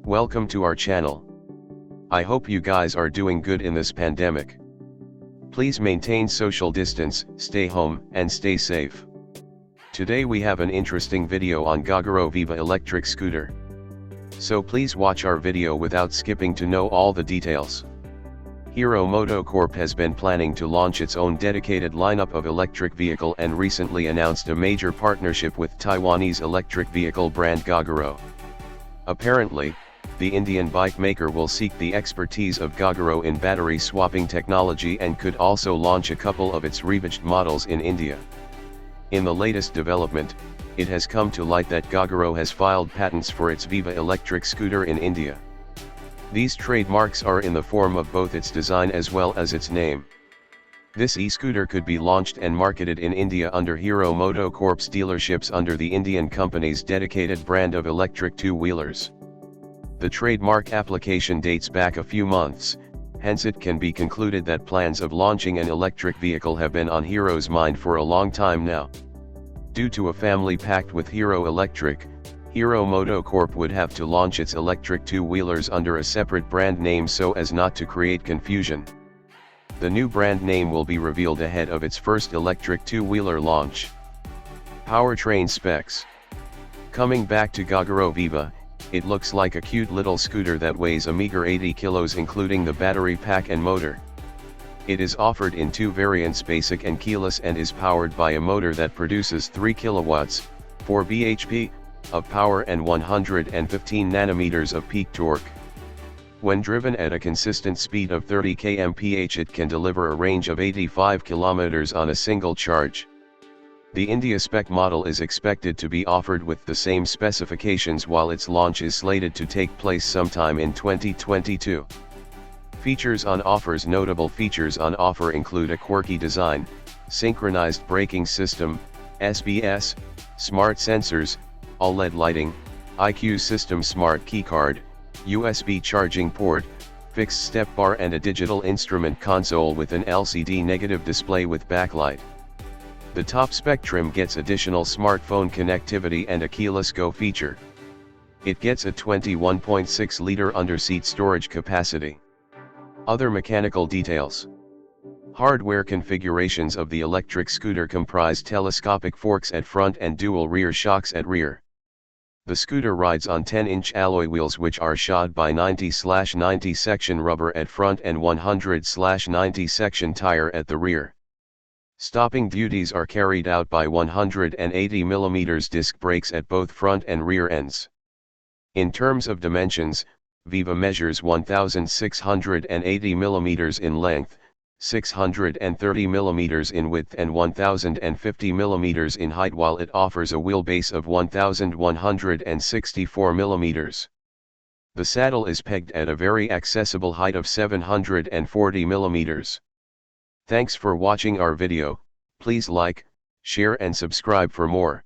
Welcome to our channel. I hope you guys are doing good in this pandemic. Please maintain social distance, stay home, and stay safe. Today we have an interesting video on Gogoro Viva electric scooter. So please watch our video without skipping to know all the details. Hero MotoCorp has been planning to launch its own dedicated lineup of electric vehicle and recently announced a major partnership with Taiwanese electric vehicle brand Gogoro. Apparently, the Indian bike maker will seek the expertise of Gogoro in battery swapping technology and could also launch a couple of its revamped models in India. In the latest development, it has come to light that Gogoro has filed patents for its Viva electric scooter in India. These trademarks are in the form of both its design as well as its name. This e-scooter could be launched and marketed in India under Hero MotoCorp's dealerships under the Indian company's dedicated brand of electric two-wheelers. The trademark application dates back a few months, hence it can be concluded that plans of launching an electric vehicle have been on Hero's mind for a long time now. Due to a family pact with Hero Electric, Hero MotoCorp would have to launch its electric two-wheelers under a separate brand name so as not to create confusion. The new brand name will be revealed ahead of its first electric two-wheeler launch. Powertrain Specs. Coming back to Gogoro Viva, it looks like a cute little scooter that weighs a meager 80 kilos including the battery pack and motor. It is offered in two variants, basic and keyless, and is powered by a motor that produces 3 kilowatts, 4 bhp, of power and 115 nanometers of peak torque. When driven at a consistent speed of 30 km/h it can deliver a range of 85 kilometers on a single charge. The India spec model is expected to be offered with the same specifications while its launch is slated to take place sometime in 2022. Features on offers. Notable features on offer include a quirky design, synchronized braking system, SBS, smart sensors, OLED lighting, IQ system, smart keycard, USB charging port, fixed step bar and a digital instrument console with an LCD negative display with backlight. The top spec trim gets additional smartphone connectivity and a keyless go feature. It gets a 21.6-liter under-seat storage capacity. Other mechanical details. Hardware configurations of the electric scooter comprise telescopic forks at front and dual rear shocks at rear. The scooter rides on 10-inch alloy wheels which are shod by 90/90 section rubber at front and 100/90 section tire at the rear. Stopping duties are carried out by 180 mm disc brakes at both front and rear ends. In terms of dimensions, Viva measures 1,680 mm in length, 630 mm in width and 1,050 mm in height, while it offers a wheelbase of 1,164 mm. The saddle is pegged at a very accessible height of 740 mm. Thanks for watching our video. Please like, share and subscribe for more.